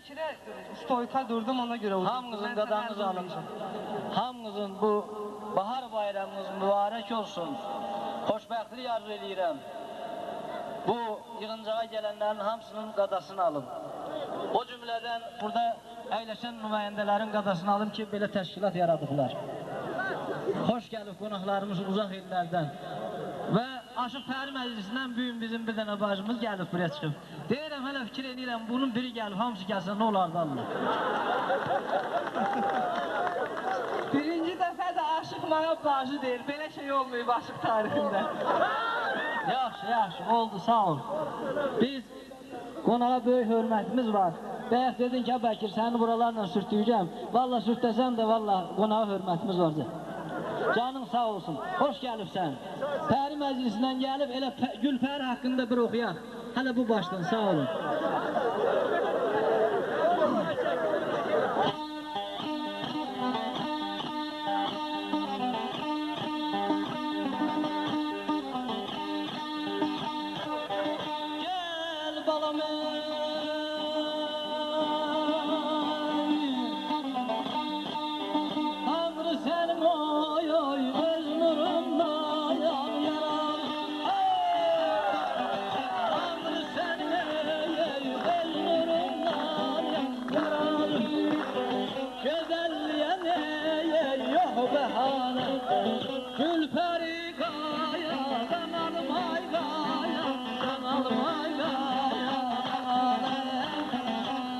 Fikrə stoyka durdum, ona görə udum. Hamınızın qadanınız alın. Hamınızın bu bahar bayramınız mübarək olsun. Xoşbəxtlik arzu edirəm. Bu yığıncağa gələnlərin hamısının qadasını alın. O cümlədən burada əyləşən nümayəndələrin qadasını alın ki, belə təşkilat yaradıblar. Xoş gəlib qonaqlarımız uzaq illərdən. Və Aşıq Fəhri Məclisindən bugün bizim bir dənə bacımız gəlib buraya çıxıb. Deyirəm, hələ fikir edirəm, bunun biri gəlib, hamısı gəlsə nə olardı Allah? Birinci dəfə də Aşıq mənə bacı deyir, belə şey olmayıb Aşıq tarixində. Yaxşı, yaxşı, oldu, sağ ol. Biz qonağa böyük hörmətimiz var. Bəyək dedin ki, Bəkir, səni buralarla sürtüyəcəm. Valla sürtəsəm də valla qonağa hörmətimiz vardı. Canın sağ olsun, hoş gəlibsən. Fəhri Məclisindən gəlib, elə Gülpəri haqqında bir oxuyaq. Hələ bu başdan, sağ olun. Gəl balam Gülpəri qaya, qanalım ay qaya, qanalım ay qaya,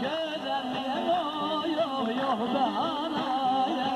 gözəlliyəm oy, yox bəhanaya,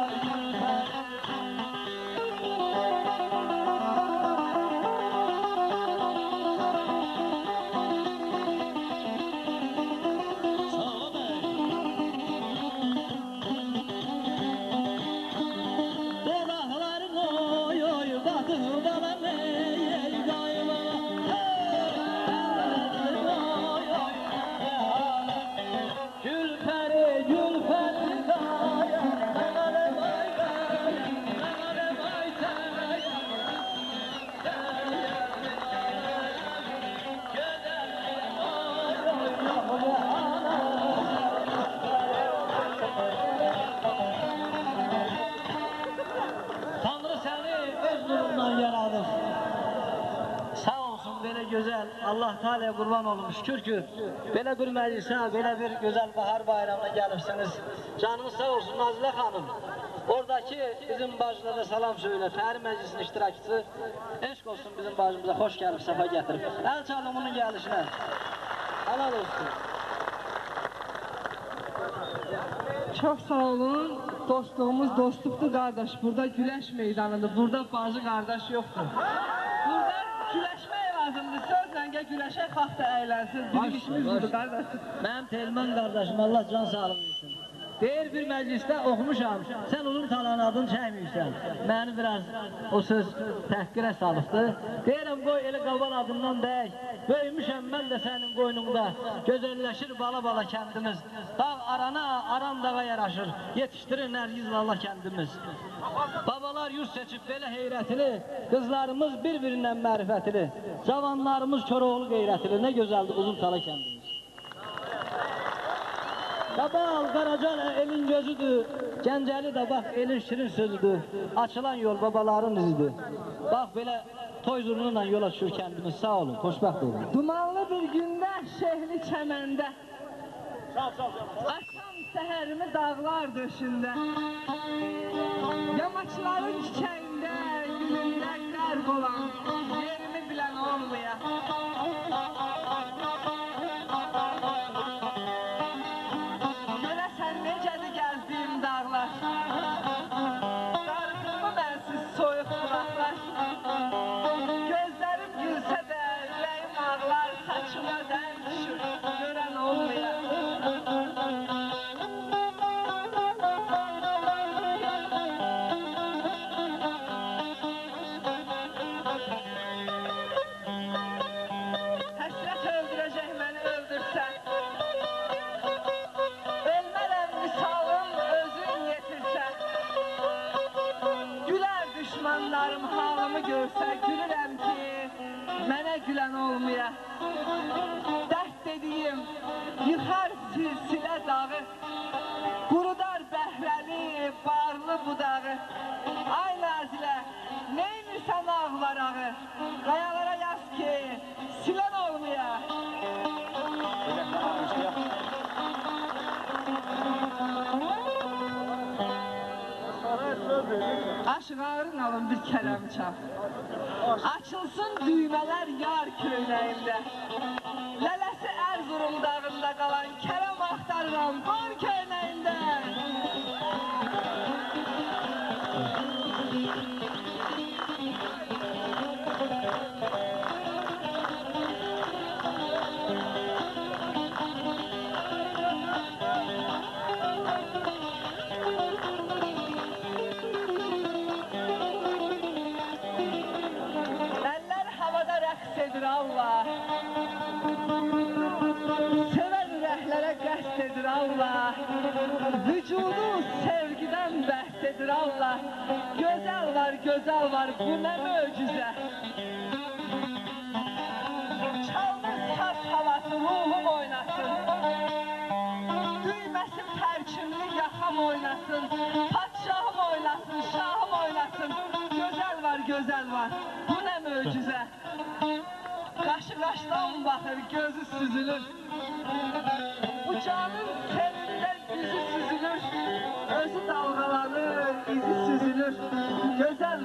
gözəl, Allah Teala'ya qurban olun, şükür ki, belə bir məclisə, belə bir gözəl bahar bayramına gəlibsiniz. Canınız sağ olsun Nazilə xanım. Oradakı bizim bacılara salam söylə, Fəhri Məclisinin iştirakçısı, eşq olsun bizim bacımıza, xoş gəlib, səfa gətirib. Əl çalın onun gəlişinə. Halal olsun. Çox sağ olun, dostluğumuz dostluqdur qardaş, burada güləş meydanıdır, burada bacı qardaş yoxdur. Burada güləşmək lazımdır, sözlə gəl güləşək, xalq da əylənsin, bizim işimiz budur qardaş. Mənim Telman qardaşım, Allah can sağlıq versin. Deyir bir məclisdə oxumuşam, sən uzun talanın adını çəkməyirsən. Məni biraz o söz təhqirə salıbdır. Deyirəm, qoy elə qabal adından deyək, böyümüşəm mən də sənin qoynunda, gözəlləşir bala-bala kəndimiz. Dağ arana, aran dağa yaraşır, yetişdirir Nərgiz Lala kəndimiz. Babalar yurt seçib belə heyrətini, qızlarımız bir-birindən mərifətini, cavanlarımız Koroğlu qeyrətini, nə gözəldir uzun tala kəndimiz. Qabal, Qaracal elin gözüdür, Gəncəli də bax elin şirin sözüdür, açılan yol babaların izidir. Bax belə toy zurnuyla yola düşür kəndimiz, sağ olun, xoşbəxt olun. Dumanlı bir gündə, şehli çəməndə, açsam səhərimi dağlar döşündə, yamaçların çiçəyində, gülündə qərq olan, yerimi bilən olmaya. Görəsən necədir gəzdiyim dağlar, darıxırmı mənsiz soyuq qulaqlar, gözlərim gülsə də, ürəyim ağlar, saçıma dən düşür, görən olmaya. Həsrət öldürəcək məni, öldürsən, ölmərəm misalım özün yetirsən, gülər düşmanlarım halımı görsə, gülürəm ki, mənə gülən olmaya. Dərd dediyim, yıxar silsilə dağı, qurudar bəhrəli, barlı budağı. Ay Nazilə, neynirsən ağlar ağı? Qayalara yaz ki, silən olmaya. Aşıq ağırın alın bir kələmi çal. Açılsın düymələr yar köynəyində. Lələsi Erzurum dağında qalan kərəm axtarıram qor köynəyində. Allah seven ürəklərə qəsd edir Allah, vücudu sevgiden bəhs edir Allah. Gözəl var, bu nə möcüzə. Çaldır saz havası, ruhum oynasın, düyməsi pərçimli yaxam oynasın, padşahım oynasın, şahım oynasın. Gözəl var, bu nə möcüzə. Qaşı qaşdan baxır, gözü süzülür. Uçağının telində yüzü süzülür. Özü dalğalanır, izi süzülür. Gözəl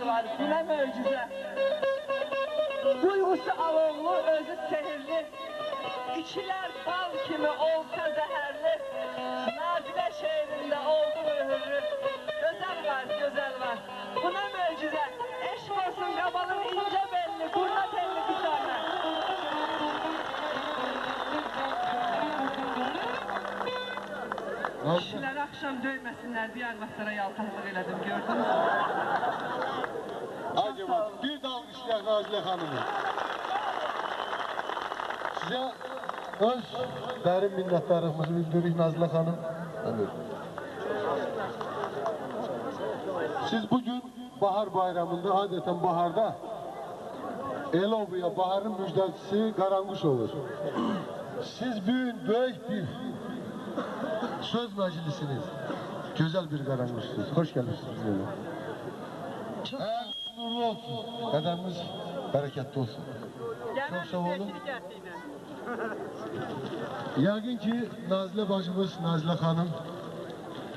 var, bu nə möcüzə. Duyğusu alovlu, özü sehirli. İçilər bal kimi olsa zəhərli. Nazilə şeirində oldu mühürlü. Gözəl var, bu nə möcüzə. Eşq olsun qabalın incə belli, burna telli bir tane. Kişiləri axşam döyməsinlər diye arvaqlara yaltaqlıq elədim, gördünüz mü? Acaba bir de alkışlayak Nazilə xanımı. Size öz derin minnettarlığımızı bildiririk Nazilə xanım. Evet. Siz bugün bahar bayramında, adeten baharda Elobu'ya baharın müjdecisi Qaranquş olur. Siz büyük bir söz meclisiniz. Güzel bir Qaranquşsunuz. Hoş gelmişsiniz. Nurlu olsun. Qədəmimiz bereketli olsun. Çok sağ olun. Yəqin ki Nazilə bacımız, Nazilə xanım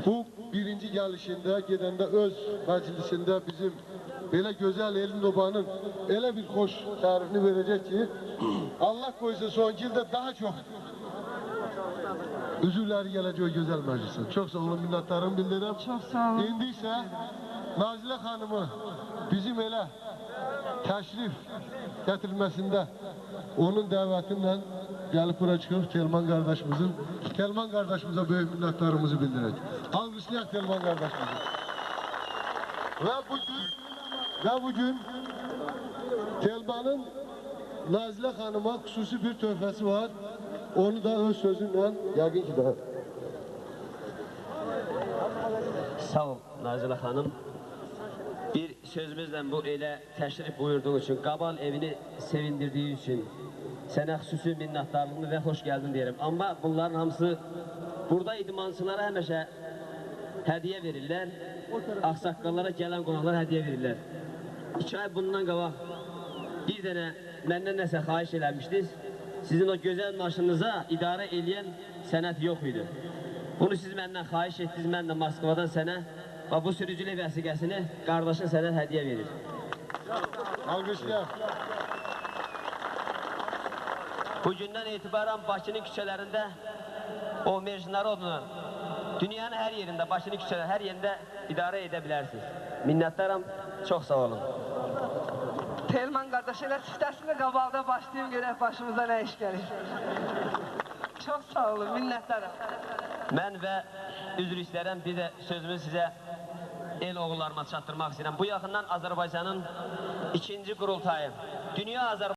bu birinci gelişinde, gedəndə öz məclisində bizim belə gözəl elin obanın elə bir xoş tərifini verecek ki Allah koysa sonki ildə daha çok üzvləri gələcək o gözəl məclisə. Çok sağ olun, minnətdarım bildirirəm. Çok sağ olun. İndi isə Nazilə xanımı bizim elə təşrif gətirilməsində onun dəvətindən gəlib bura çıxıb Telman qardaşımıza böyük minnətdarımızı bildirək. Alqışlayaq Telman qardaşımızı. Və bugün Telmanın Nazilə xanıma xüsusi bir töhfəsi var. Onu da öz sözünlə yəqin ki daha. Sağ ol Nazilə xanım. Bir sözümüzlə bu elə təşrif buyurduğun üçün, Qabal evini sevindirdiyi üçün sənə xüsusi minnətdarlığımı və xoş gəldin deyirəm. Amma bunların hamısı burada idmançılara həmişə hədiyyə verirlər. Ağsaqqallara gələn qonaqlar hədiyyə verirlər. 2 ay bundan qabaq bir dənə məndən nəsə xahiş eləmişdiniz. Sizin o gözəl maşınınıza idarə eləyən sənət yox idi. Bunu siz məndən xahiş etdiniz, mən də Moskvadan sənə və bu sürücülük vəsiqəsini qardaşın sənə hədiyyə verir. Alqışlayaq. Bugündən etibarən Bakının küçələrində o Mejnarodunu dünyanın hər yerində, Bakının küçələri hər yerində idarə edə bilərsiniz. Minnətdaram, çox sağ olun. Telman qardaş, elə siftəsində qabalda başlayım, görək başımıza nə iş gəlir. Çox sağ olun, minnətdaram. Mən və üzr istəyirəm, bir də sözümü sizə el oğullarıma çatdırmaq istəyirəm. Bu yaxından Azərbaycanın 2-ci qurultayı, Dünya Azərbaycanı